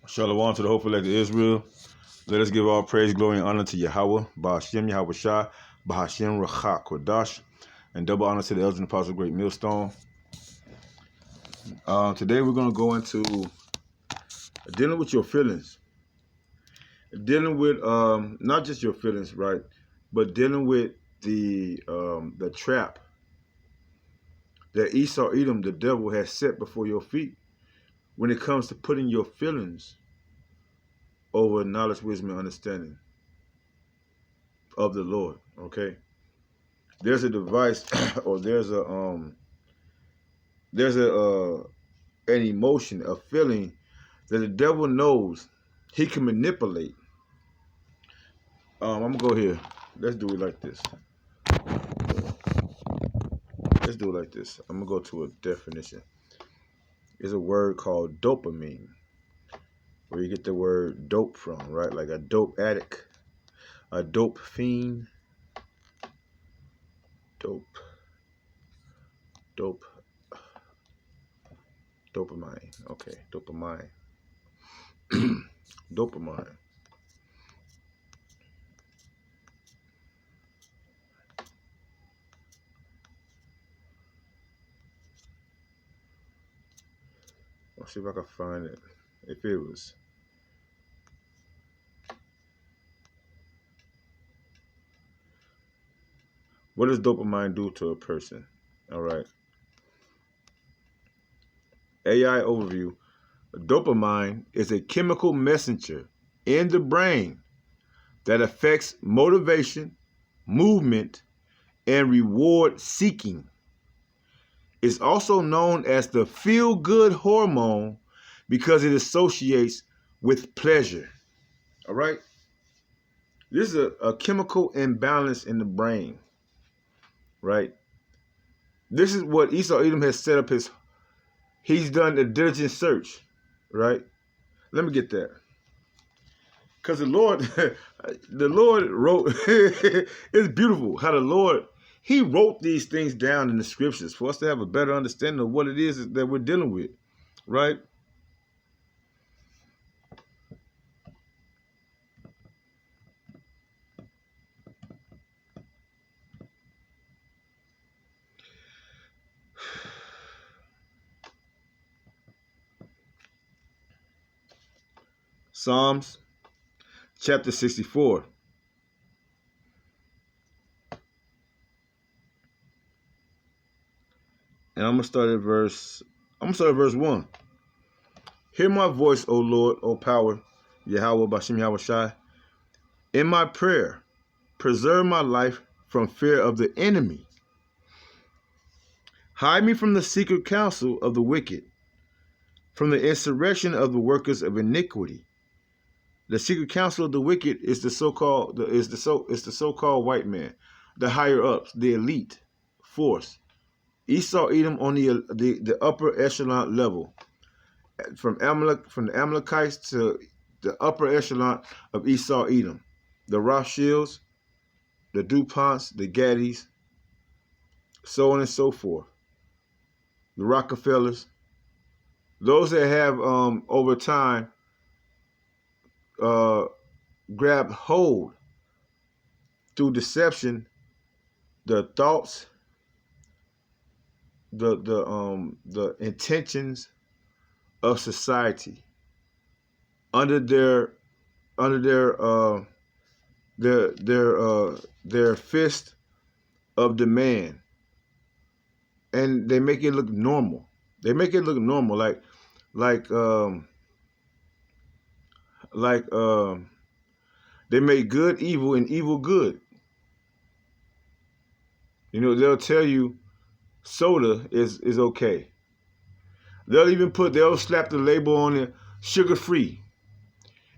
Shalom to the hopeful elect of Israel. Let us give all praise, glory, and honor to Yahweh, Ba'ashem Yahweh Shai, Ba'ashem Rachak Kodash, and double honor to the elders and apostles of Great Millstone. Today we're going to go into dealing with your feelings. Dealing with not just your feelings, right, but dealing with the trap that Esau, Edom, the devil, has set before your feet when it comes to putting your feelings over knowledge, wisdom, and understanding of the Lord. Okay, there's a device, or there's an emotion, a feeling that the devil knows he can manipulate. I'm gonna go here. Let's do it like this. Let's do it like this. I'm gonna go to a definition. It's a word called dopamine, where you get the word dope from, right? Like a dope addict, a dope fiend, dopamine. Okay, dopamine. Dopamine. Let's see if I can find it. If it was. What does dopamine do to a person? All right. AI overview. Dopamine is a chemical messenger in the brain that affects motivation, movement, and reward seeking. It's also known as the feel-good hormone because it associates with pleasure. All right? This is a chemical imbalance in the brain, right? This is what Esau Edom has set up he's done a diligent search, right? Let me get that. Because the Lord wrote, it's beautiful how the Lord, he wrote these things down in the scriptures for us to have a better understanding of what it is that we're dealing with, right? Psalms chapter 64. And I'm gonna start at verse 1. Hear my voice, O Lord, O power, Yahweh, Ba'ashem Yahweh Shai. In my prayer, preserve my life from fear of the enemy. Hide me from the secret counsel of the wicked, from the insurrection of the workers of iniquity. The secret counsel of the wicked is the so-called white man, the higher ups, the elite force. Esau Edom on the upper echelon level, from the Amalekites to the upper echelon of Esau Edom, the Rothschilds, the DuPonts, the Gaddys, so on and so forth, the Rockefellers, those that have over time grabbed hold through deception, the thoughts, the intentions of society under their fist of demand, and they make it look normal. They make it look normal, they make good evil and evil good. You know, they'll tell you soda is okay. They'll slap the label on it, sugar-free.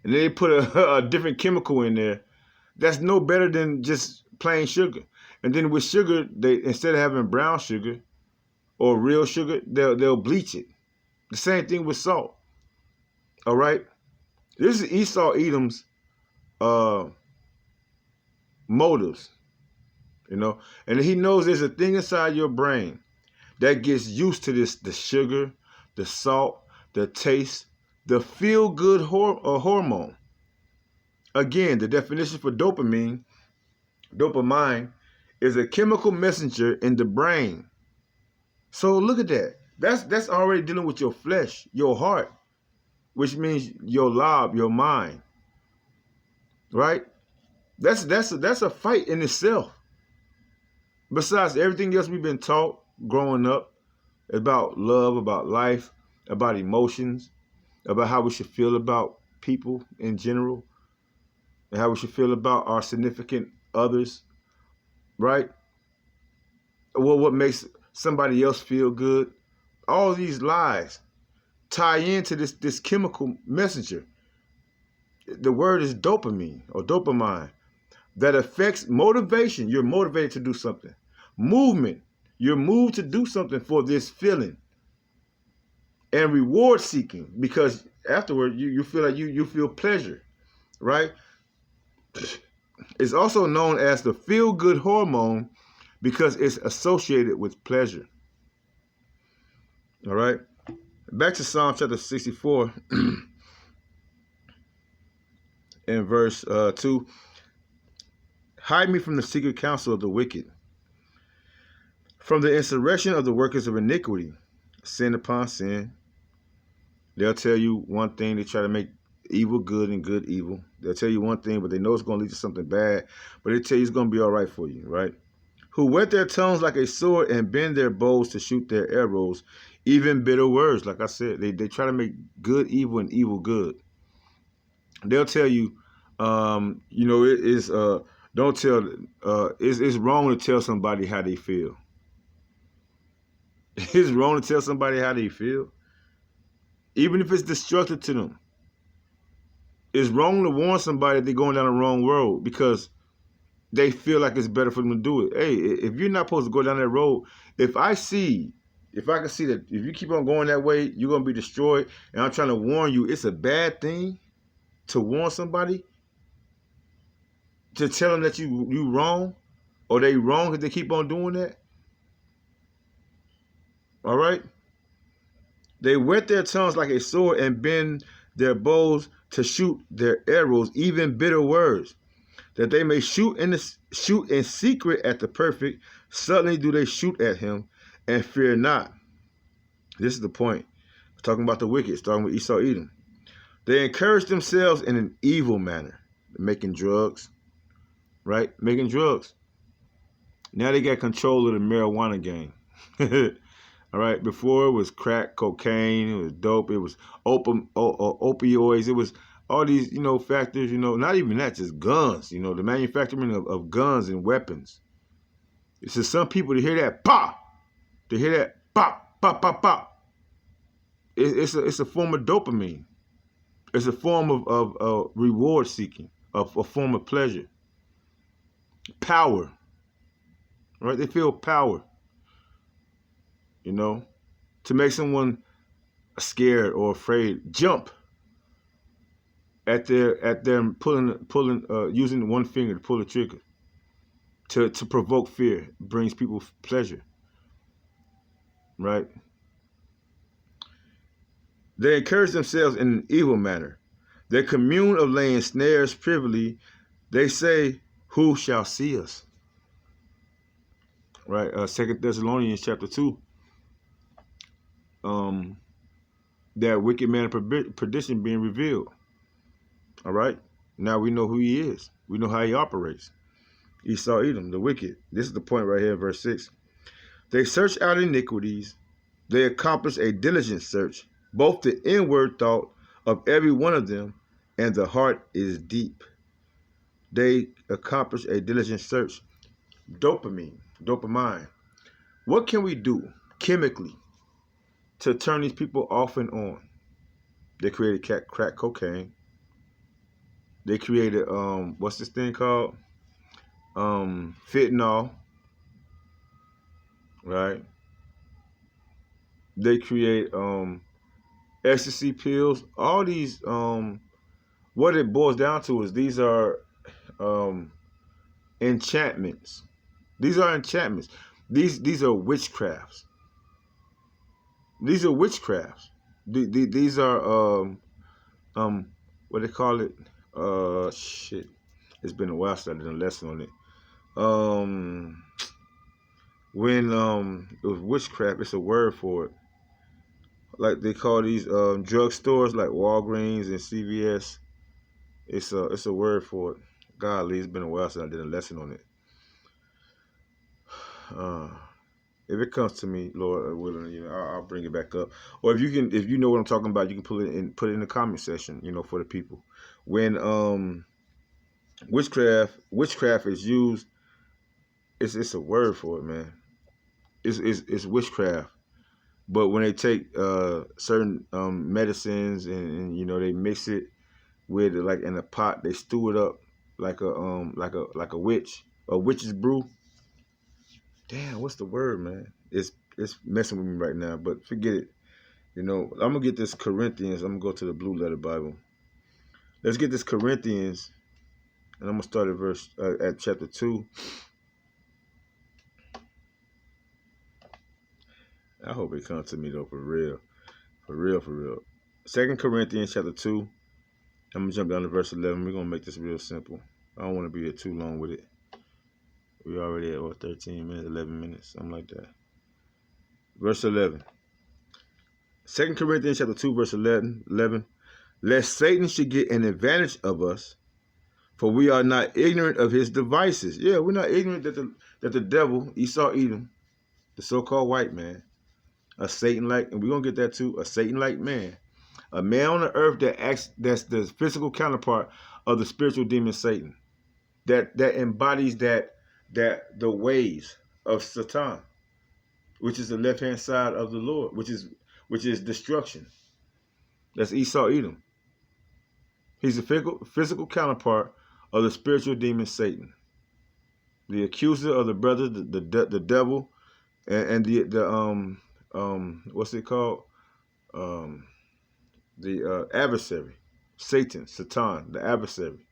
And then they put a different chemical in there that's no better than just plain sugar. And then with sugar, they, instead of having brown sugar or real sugar, they'll bleach it. The same thing with salt. All right? This is Esau Edom's motives, you know? And he knows there's a thing inside your brain that gets used to the sugar, the salt, the taste, the feel-good hormone. Again, the definition for dopamine is a chemical messenger in the brain. So look at that. That's already dealing with your flesh, your heart, which means your lob, your mind, right? That's a fight in itself. Besides everything else we've been taught growing up about love, about life, about emotions, about how we should feel about people in general, and how we should feel about our significant others, right? Well, what makes somebody else feel good? All these lies tie into this chemical messenger. The word is dopamine or dopamine that affects motivation. You're motivated to do something. Movement. You're moved to do something for this feeling. And reward seeking, because afterward you feel like you feel pleasure, right? It's also known as the feel-good hormone because it's associated with pleasure. All right. Back to Psalm chapter 64 and verse 2. Hide me from the secret counsel of the wicked, from the insurrection of the workers of iniquity. Sin upon sin. They'll tell you one thing, they try to make evil good and good evil. They'll tell you one thing, but they know it's going to lead to something bad, but they tell you it's going to be all right for you, right? Who whet their tongues like a sword and bend their bows to shoot their arrows, even bitter words. Like I said, they try to make good evil and evil good. They'll tell you, it is don't tell. It's wrong to tell somebody how they feel. It's wrong to tell somebody how they feel, even if it's destructive to them. It's wrong to warn somebody that they're going down the wrong road because they feel like it's better for them to do it. Hey, if you're not supposed to go down that road, if I can see that if you keep on going that way, you're going to be destroyed, and I'm trying to warn you, it's a bad thing to warn somebody, to tell them that you wrong, or they wrong if they keep on doing that. All right? They whet their tongues like a sword and bend their bows to shoot their arrows, even bitter words, that they may shoot in secret at the perfect. Suddenly do they shoot at him and fear not. This is the point. We're talking about the wicked, starting with Esau, Edom. They encourage themselves in an evil manner, making drugs, right? Making drugs. Now they got control of the marijuana game. All right. Before it was crack, cocaine, it was dope, it was opioids, it was all these, factors, not even that, just guns, the manufacturing of guns and weapons. It's just some people to hear that pop, pop, pop, pop, pop. It's a form of dopamine. It's a form of reward seeking, of a form of pleasure. Power. Right? They feel power. To make someone scared or afraid, jump at them pulling using one finger to pull the trigger. To provoke fear brings people pleasure. Right? They encourage themselves in an evil manner. They commune of laying snares privily. They say, who shall see us? Right? 2 Thessalonians chapter 2. That wicked man of perdition being revealed. All right? Now we know who he is. We know how he operates. Esau, Edom, the wicked. This is the point right here in verse 6. They search out iniquities. They accomplish a diligent search, both the inward thought of every one of them, and the heart is deep. They accomplish a diligent search. Dopamine. What can we do chemically to turn these people off and on? They created crack cocaine. They created what's this thing called? Fentanyl. Right? They create ecstasy pills. All these what it boils down to is these are enchantments. These are enchantments. These are witchcrafts. These are witchcrafts. These are what they call it? Shit. It's been a while since I did a lesson on it. Um, when it was witchcraft, it's a word for it. Like they call these drug stores like Walgreens and CVS. It's a word for it. Golly, it's been a while since I did a lesson on it. Uh, if it comes to me, Lord willing, I'll bring it back up. Or if you know what I'm talking about, you can put it in the comment section, for the people. When witchcraft is used, it's a word for it, man. It's witchcraft. But when they take certain medicines and they mix it with like in a pot, they stew it up like a witch's brew. Damn, what's the word, man? It's messing with me right now, but forget it. I'm gonna get this Corinthians. I'm gonna go to the Blue Letter Bible. Let's get this Corinthians, and I'm gonna start at chapter 2. I hope it comes to me though, for real, for real, for real. 2 Corinthians chapter 2. I'm gonna jump down to verse 11. We're gonna make this real simple. I don't want to be here too long with it. We already at 13 minutes, 11 minutes, something like that. Verse 11. 2 Corinthians chapter 2, verse 11. Lest Satan should get an advantage of us, for we are not ignorant of his devices. Yeah, we're not ignorant that the devil, Esau Edom, the so-called white man, a Satan-like, and we're gonna get that too, a Satan-like man, a man on the earth that's the physical counterpart of the spiritual demon Satan, that embodies the ways of Satan, which is the left-hand side of the Lord, which is destruction. That's Esau Edom. He's a physical counterpart of the spiritual demon Satan, the accuser of the brothers, the devil, and the what's it called? The adversary, Satan, the adversary.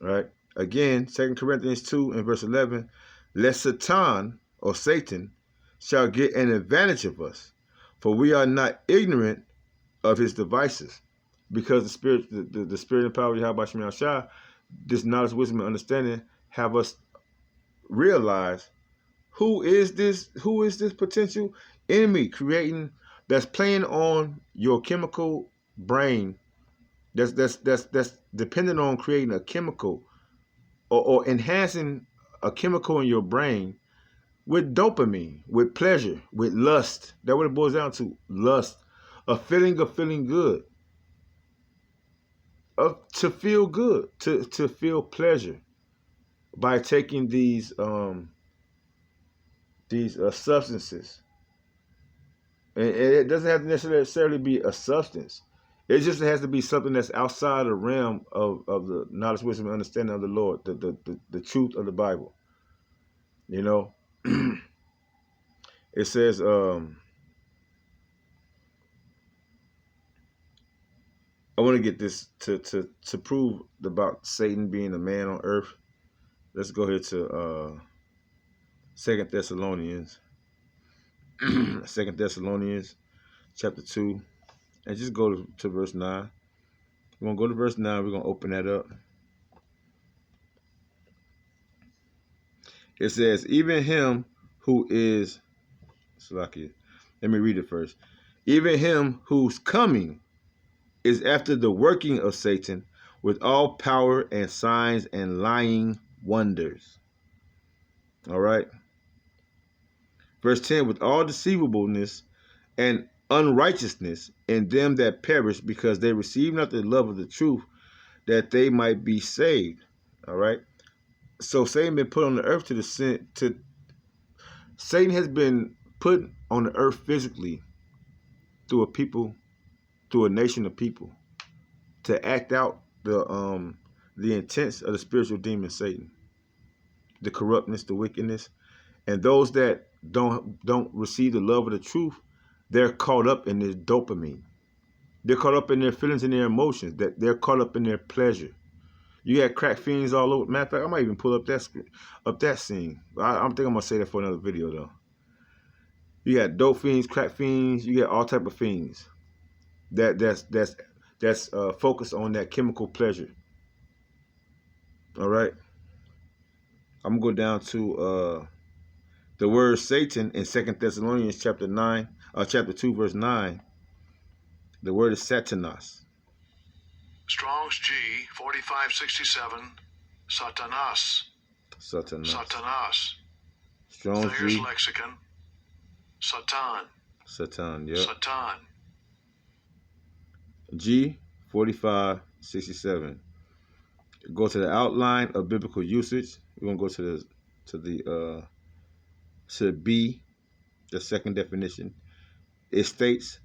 Right? Again, 2 Corinthians 2 and verse 11, lest Satan or Satan shall get an advantage of us, for we are not ignorant of his devices. Because the spirit and power of Yahweh Shem Shah, this knowledge, wisdom, and understanding have us realize who is this potential enemy that's playing on your chemical brain, that's dependent on creating a chemical or enhancing a chemical in your brain with dopamine, with pleasure, with lust. That's what it boils down to. Lust. A feeling of feeling good. To feel good. To feel pleasure by taking these substances. And it doesn't have to necessarily be a substance. It just has to be something that's outside the realm of the knowledge, wisdom, and understanding of the Lord, the truth of the Bible. It says, I want to get this to prove about Satan being a man on earth. Let's go here to 2 Thessalonians. 2 Thessalonians chapter 2. And just go to verse 9. We're going to go to verse 9. We're going to open that up. It says, even him who is, let me read it first. Even him whose coming is after the working of Satan with all power and signs and lying wonders. All right. Verse 10, with all deceivableness and unrighteousness in them that perish, because they receive not the love of the truth, that they might be saved. All right. So Satan been put on the earth Satan has been put on the earth physically through a nation of people, to act out the intents of the spiritual demon Satan, the corruptness, the wickedness, and those that don't receive the love of the truth, they're caught up in this dopamine. They're caught up in their feelings and their emotions. That they're caught up in their pleasure. You got crack fiends all over. Matter of fact, I might even pull up that scene. I'm thinking I'm gonna say that for another video though. You got dope fiends, crack fiends. You got all type of fiends. That's that's focused on that chemical pleasure. All right. I'm gonna go down to the word Satan in 2 Thessalonians chapter 2, verse 9. The word is Satanas. Strong's G 4567. Satanas. Satanas. Satanas. Strong's Thayer's G. lexicon. Satan. Satan, yeah. Satan. G 4567. Go to the outline of biblical usage. We're gonna go to B, the second definition. It states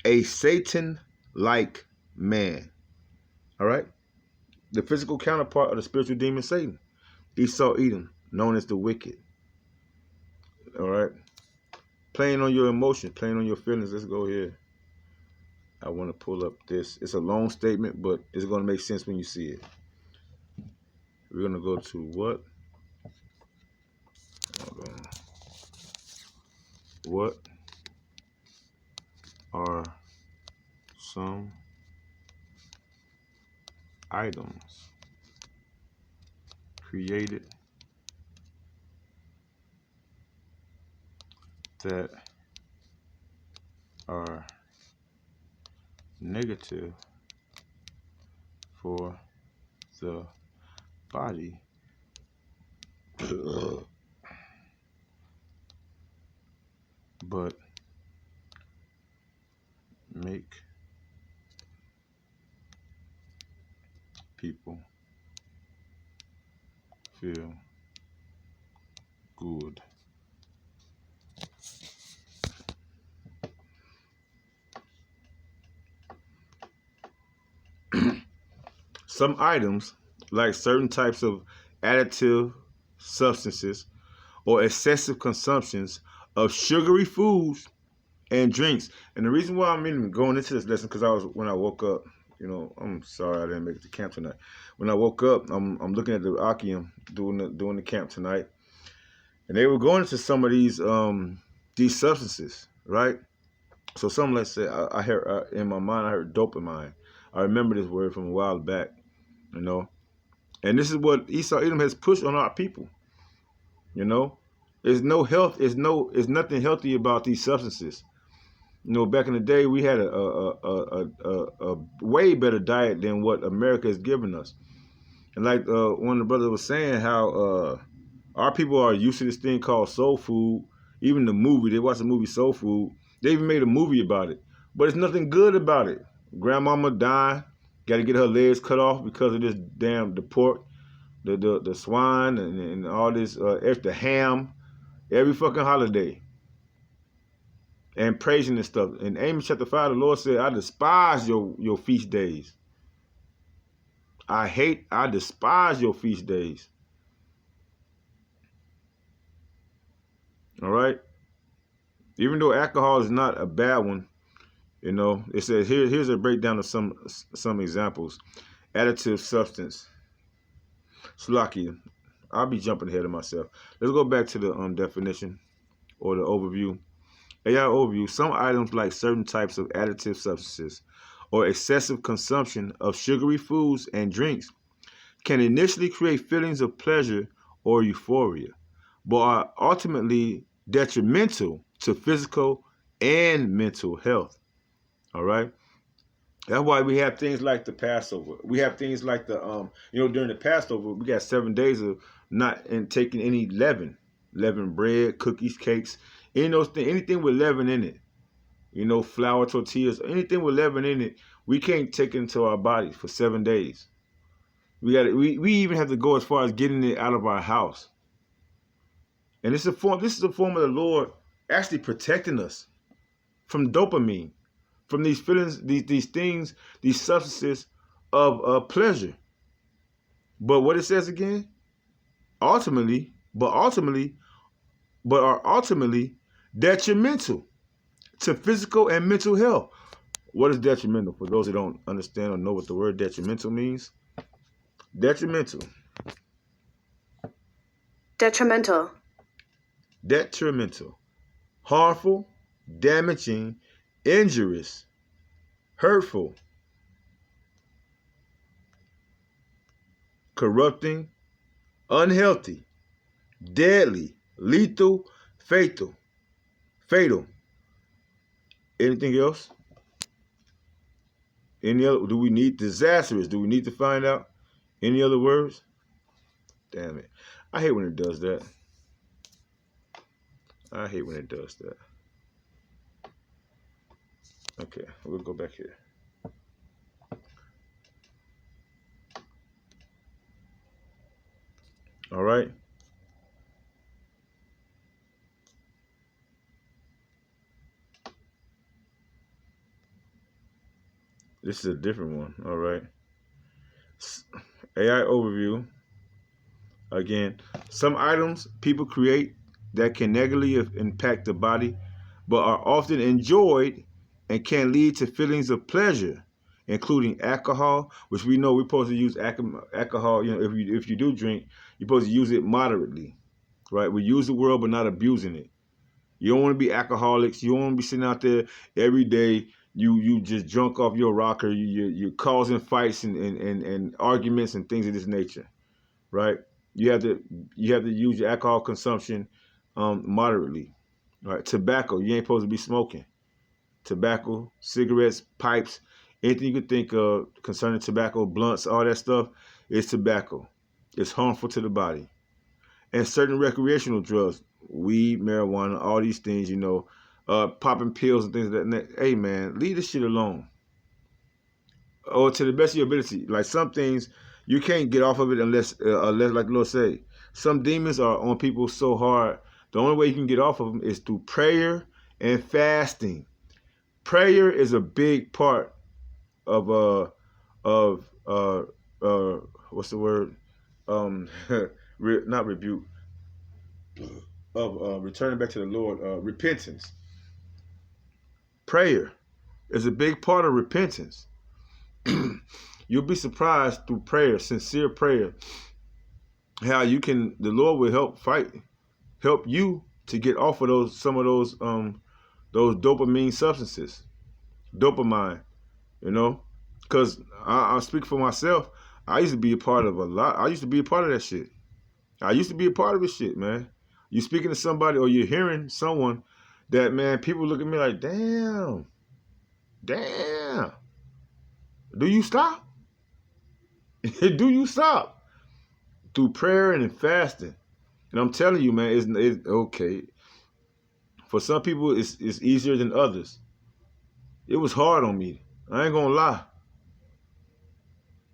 a Satan-like man. All right. The physical counterpart of the spiritual demon Satan. Esau Edom, known as the wicked. All right. Playing on your emotions, playing on your feelings. Let's go here. I want to pull up this. It's a long statement, but it's going to make sense when you see it. We're going to go to what? Hold on. What are some items created that are negative for the body but make people feel good? Some items, like certain types of additive substances or excessive consumptions of sugary foods and drinks. And the reason why I'm even going into this lesson, because when I woke up, I'm sorry I didn't make it to camp tonight. When I woke up, I'm looking at the Akim doing the camp tonight, and they were going into some of these substances, right? So some, let's say, I heard in my mind, I heard dopamine. I remember this word from a while back, and this is what Esau Edom has pushed on our people. There's no health, there's nothing healthy about these substances. Back in the day, we had a way better diet than what America has given us. And like one of the brothers was saying, how our people are used to this thing called soul food. Even the movie, they watched the movie Soul Food. They even made a movie about it. But it's nothing good about it. Grandmama dying, got to get her legs cut off because of this the pork, the swine, and all this extra ham every fucking holiday. And praising and stuff. In Amos chapter 5, the Lord said, I despise your feast days. I despise your feast days. All right? Even though alcohol is not a bad one, it says here's a breakdown of some examples. Additive substance. Slakia. I'll be jumping ahead of myself. Let's go back to the definition or the overview. AI overview. Some items, like certain types of additive substances or excessive consumption of sugary foods and drinks, can initially create feelings of pleasure or euphoria, but are ultimately detrimental to physical and mental health. All right. That's why we have things like the Passover. We have things like during the Passover, we got 7 days of not taking any leavened bread, cookies, cakes, anything with leaven in it. Flour, tortillas, anything with leaven in it, we can't take it into our bodies for 7 days. We even have to go as far as getting it out of our house. And this is a form of the Lord actually protecting us from dopamine, from these feelings, these things, these substances of pleasure. But what it says again, ultimately are ultimately detrimental to physical and mental health. What is detrimental? For those who don't understand or know what the word detrimental means, detrimental, harmful, damaging, injurious, hurtful, corrupting, unhealthy, deadly, lethal, fatal. Fatal. Anything else? Any other? Do we need disastrous? Do we need to find out any other words? Damn it. I hate when it does that. I hate when it does that. Okay, we'll go back here. All right. This is a different one. All right. AI overview. Again, some items people create that can negatively impact the body, but are often enjoyed and can lead to feelings of pleasure, including alcohol, which we know we're supposed to use alcohol. You know, if you do drink, you're supposed to use it moderately, right? We use the word, but not abusing it. You don't want to be alcoholics. You don't want to be sitting out there every day. You just drunk off your rocker. You're causing fights and arguments and things of this nature, right? You have to use your alcohol consumption moderately, right? Tobacco, you ain't supposed to be smoking. Tobacco, cigarettes, pipes, anything you could think of concerning tobacco, blunts, all that stuff is tobacco. It's harmful to the body. And certain recreational drugs, weed, marijuana, all these things, you know, popping pills and things like that. Hey, man, leave this shit alone. Or to the best of your ability. Like some things, you can't get off of it unless like the Lord say, some demons are on people so hard. The only way you can get off of them is through prayer and fasting. Prayer is a big part of what's the word? Not rebuke. Of returning back to the Lord, repentance. Prayer is a big part of repentance. You'll be surprised through prayer, sincere prayer, how the Lord will help you to get off of some of those dopamine substances, dopamine, you know, because I speak for myself. I used to be a part of a lot. I used to be a part of that shit. I used to be a part of this shit, man. You speaking to somebody or you're hearing someone that, man, people look at me like, damn. Do you stop? Do you stop? Through prayer and fasting. And I'm telling you, man, it's okay. For some people, it's easier than others. It was hard on me. I ain't gonna lie.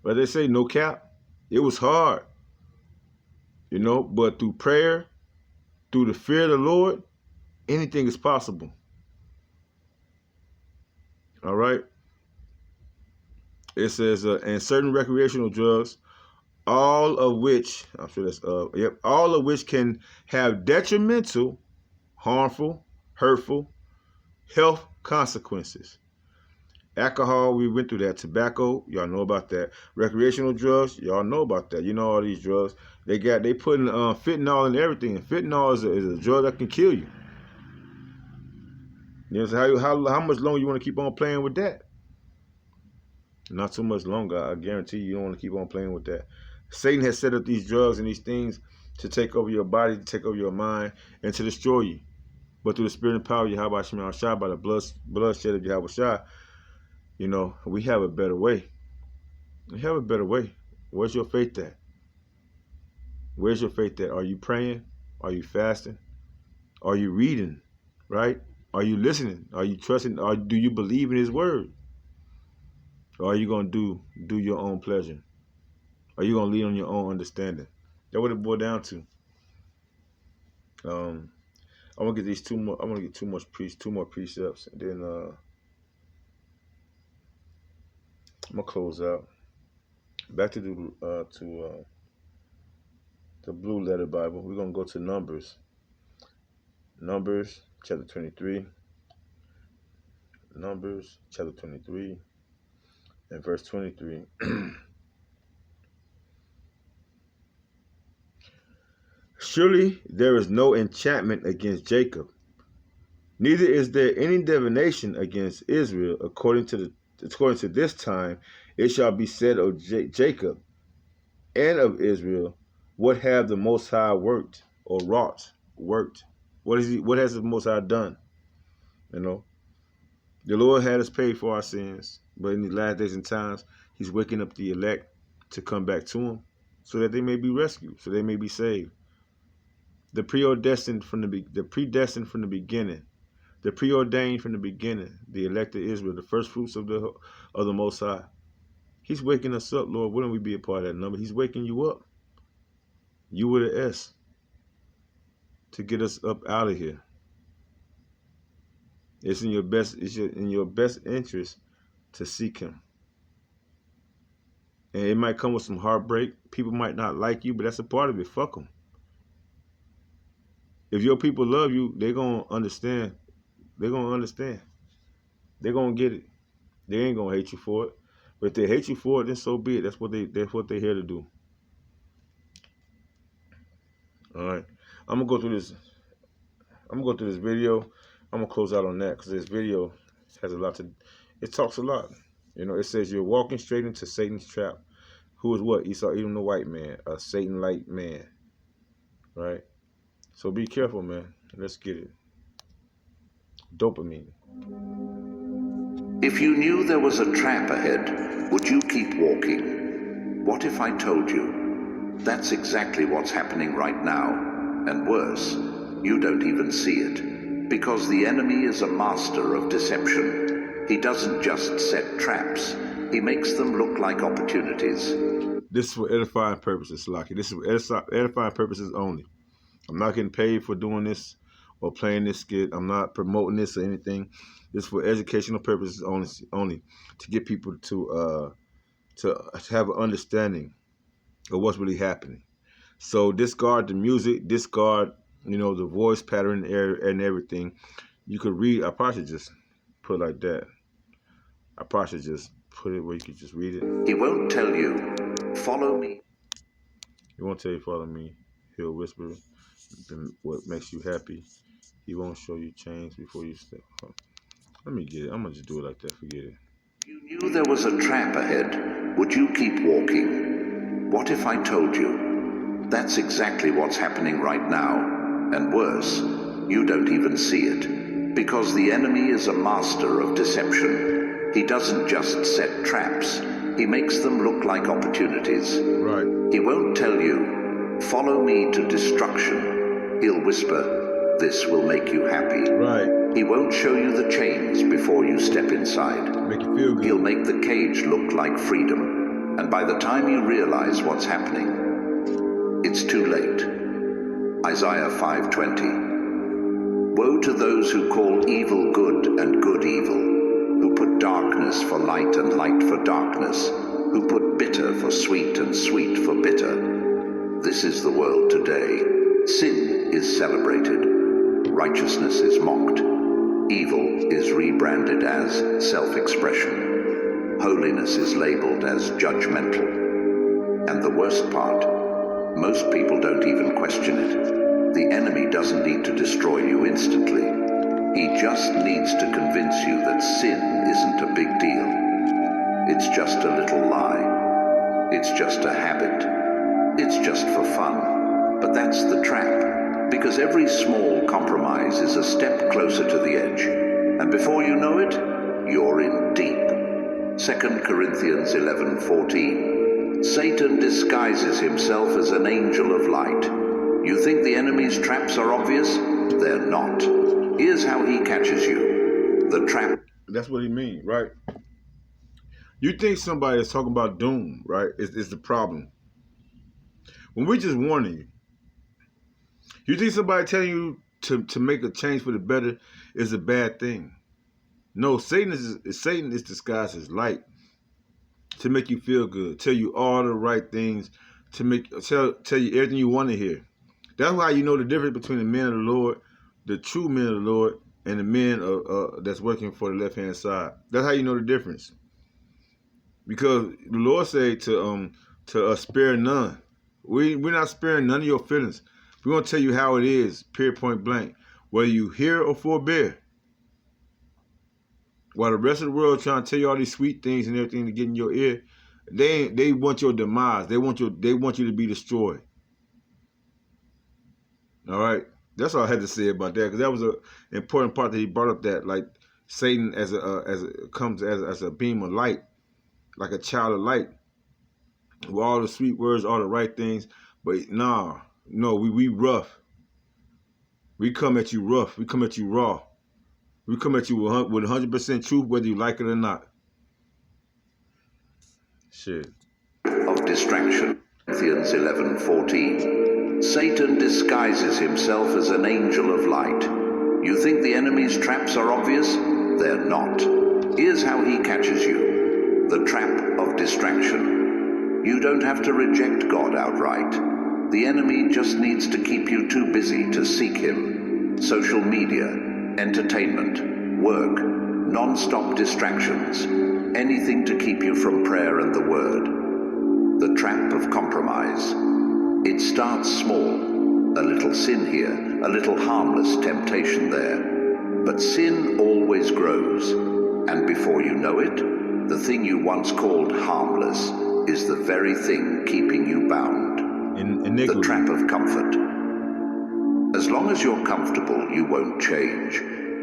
But they say no cap. It was hard. You know, but through prayer, through the fear of the Lord, anything is possible. All right. It says, and certain recreational drugs, all of which, I'm sure that's, all of which can have detrimental, harmful, hurtful health consequences. Alcohol, we went through that. Tobacco, y'all know about that. Recreational drugs, y'all know about that. You know all these drugs. They putting fentanyl in everything. And fentanyl is a drug that can kill you. You know, so how much longer you want to keep on playing with that? Not too much longer. I guarantee you don't want to keep on playing with that. Satan has set up these drugs and these things to take over your body, to take over your mind, and to destroy you. But through the spirit and power of Yahweh Shema Shah, by the bloodshed of Yahweh Shah, you know, we have a better way. We have a better way. Where's your faith at? Where's your faith at? Are you praying? Are you fasting? Are you reading? Right? Are you listening? Are you trusting? Or do you believe in His word? Or are you going to do your own pleasure? Are you going to lean on your own understanding? That's what it boiled down to. I'm gonna get these two more. I'm gonna get two more precepts, and then I'm gonna close out. Back to the Blue Letter Bible. We're gonna go to Numbers. Numbers chapter 23. Numbers chapter 23 and verse 23. Surely there is no enchantment against Jacob, neither is there any divination against Israel. According to this time, it shall be said of Jacob, and of Israel, what have the Most High worked or wrought? Worked. What is he? What has the Most High done? You know, the Lord had us pay for our sins, but in the last days and times, He's waking up the elect to come back to Him, so that they may be rescued, so they may be saved. The predestined from the beginning, the preordained from the beginning, the elect of Israel, the first fruits of the Most High. He's waking us up, Lord. Wouldn't we be a part of that number? He's waking you up. You with an S, to get us up out of here. It's in your best. In your best interest to seek Him. And it might come with some heartbreak. People might not like you, but that's a part of it. Fuck them. If your people love you, they're gonna understand. They're gonna understand. They're gonna get it. They ain't gonna hate you for it. But if they hate you for it, then so be it. That's what they're here to do. All right. I'm gonna go through this video. I'm gonna close out on that because this video has a lot to. It talks a lot. You know, it says you're walking straight into Satan's trap. Who is what? Esau, Edom the white man, a Satan-like man. Right? So be careful, man. Let's get it. Dopamine. If you knew there was a trap ahead, would you keep walking? What if I told you? That's exactly what's happening right now. And worse, you don't even see it. Because the enemy is a master of deception. He doesn't just set traps. He makes them look like opportunities. This is for edifying purposes, Lucky. This is for edifying purposes only. I'm not getting paid for doing this or playing this skit. I'm not promoting this or anything. This is for educational purposes only to get people to have an understanding of what's really happening. So discard the music, discard, you know, the voice pattern and everything. You could read. I probably should just put it like that. I probably should just put it where you could just read it. He won't tell you, follow me. He won't tell you, follow me. He'll whisper what makes you happy. He won't show you change before you step. Let me get it. I'm going to just do it like that. Forget it. If you knew there was a trap ahead, would you keep walking? What if I told you? That's exactly what's happening right now. And worse, you don't even see it. Because the enemy is a master of deception. He doesn't just set traps. He makes them look like opportunities. Right. He won't tell you, follow me to destruction. He'll whisper, this will make you happy. Right. He won't show you the chains before you step inside. Make you feel good. He'll make the cage look like freedom. And by the time you realize what's happening, it's too late. Isaiah 5:20. Woe to those who call evil good and good evil, who put darkness for light and light for darkness, who put bitter for sweet and sweet for bitter. This is the world today. Sin is celebrated. Righteousness is mocked. Evil is rebranded as self-expression. Holiness is labeled as judgmental. And the worst part, most people don't even question it. The enemy doesn't need to destroy you instantly. He just needs to convince you that sin isn't a big deal. It's just a little lie. It's just a habit. It's just for fun. But that's the trap, because every small compromise is a step closer to the edge. And before you know it, you're in deep. 2 Corinthians 11:14. Satan disguises himself as an angel of light. You think the enemy's traps are obvious? They're not. Here's how he catches you. The trap. That's what he means, right? You think somebody is talking about doom, right? Is the problem. When we're just warning you. You think somebody telling you to make a change for the better is a bad thing. No, Satan is disguised as light to make you feel good, tell you all the right things, to tell you everything you want to hear. That's why you know the difference between the men of the Lord, the true men of the Lord, and the men that's working for the left-hand side. That's how you know the difference. Because the Lord said to spare none. We're not sparing none of your feelings. We're going to tell you how it is, period, point blank, whether you hear or forbear. While the rest of the world trying to tell you all these sweet things and everything to get in your ear, They want your demise. They want you to be destroyed. All right. That's all I had to say about that, because that was an important part that he brought up, that like Satan comes as a beam of light, like a child of light, with all the sweet words, all the right things. But no, we rough. We come at you rough. We come at you raw. We come at you with 100% truth, whether you like it or not. Shit. Of distraction. Corinthians 11:14. Satan disguises himself as an angel of light. You think the enemy's traps are obvious? They're not. Here's how he catches you. The trap of distraction. You don't have to reject God outright. The enemy just needs to keep you too busy to seek him. Social media, entertainment, work, non-stop distractions, anything to keep you from prayer and the word. The trap of compromise. It starts small, a little sin here, a little harmless temptation there. But sin always grows, and before you know it, the thing you once called harmless is the very thing keeping you bound. The trap of comfort. As long as you're comfortable, you won't change.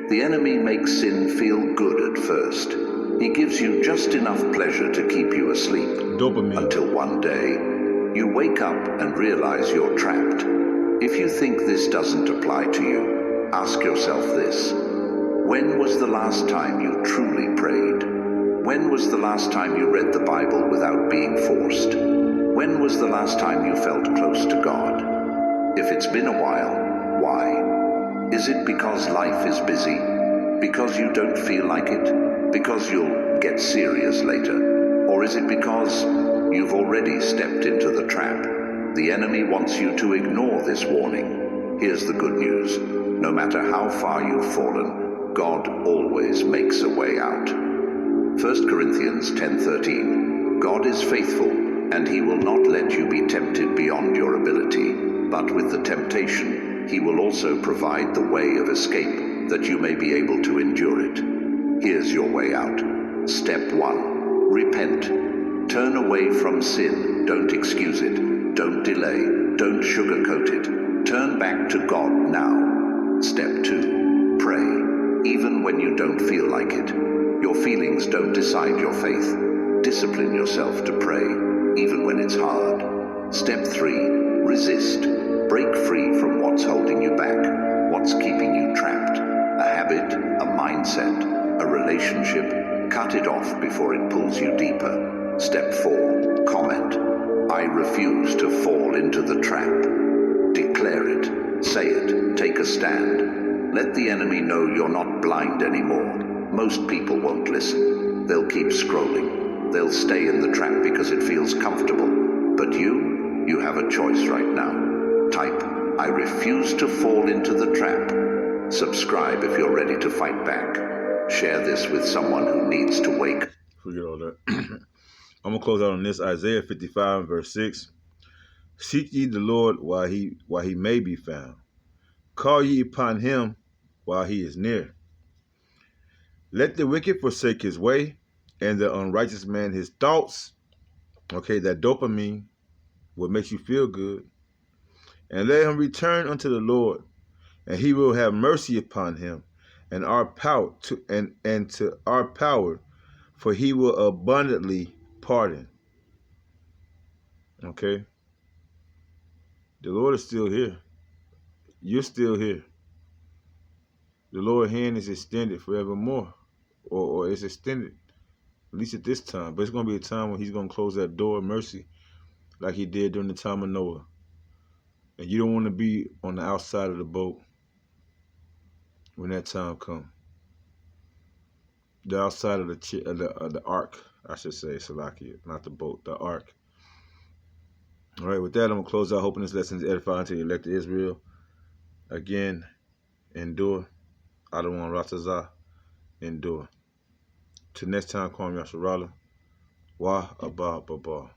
The enemy makes sin feel good at first. He gives you just enough pleasure to keep you asleep. Dopamine. Until one day, you wake up and realize you're trapped. If you think this doesn't apply to you, ask yourself this. When was the last time you truly prayed? When was the last time you read the Bible without being forced? When was the last time you felt close to God? If it's been a while, why? Is it because life is busy? Because you don't feel like it? Because you'll get serious later? Or is it because you've already stepped into the trap? The enemy wants you to ignore this warning. Here's the good news. No matter how far you've fallen, God always makes a way out. 1 Corinthians 10:13. God is faithful, and he will not let you be tempted beyond your ability. But with the temptation, he will also provide the way of escape, that you may be able to endure it. Here's your way out. Step 1. Repent. Turn away from sin. Don't excuse it. Don't delay. Don't sugarcoat it. Turn back to God now. Step 2. Pray. Even when you don't feel like it. Your feelings don't decide your faith. Discipline yourself to pray, even when it's hard. Step 3. Resist. Break free from what's holding you back, what's keeping you trapped. A habit, a mindset, a relationship. Cut it off before it pulls you deeper. Step 4. Comment. I refuse to fall into the trap. Declare it. Say it. Take a stand. Let the enemy know you're not blind anymore. Most people won't listen. They'll keep scrolling. They'll stay in the trap because it feels comfortable. But you have a choice right now. Type, I refuse to fall into the trap. Subscribe if you're ready to fight back. Share this with someone who needs to wake. Forget all that. I'm going to close out on this. Isaiah 55 verse 6. Seek ye the Lord while he may be found. Call ye upon him while he is near. Let the wicked forsake his way, and the unrighteous man his thoughts. Okay, that dopamine, what makes you feel good. And let him return unto the Lord, and he will have mercy upon him, and our power to our power, for he will abundantly pardon. Okay? The Lord is still here. You're still here. The Lord's hand is extended forevermore. Or it's extended, at least at this time. But it's going to be a time when he's going to close that door of mercy like he did during the time of Noah. And you don't want to be on the outside of the boat when that time comes. The outside of the ark, I should say, Salakia, not the boat, the ark. All right, with that, I'm going to close out, hoping this lesson is edifying to the elect of Israel. Again, endure. Adawan Ratazah, endure. Till next time, call me Yasharala. Wa Abba Baba.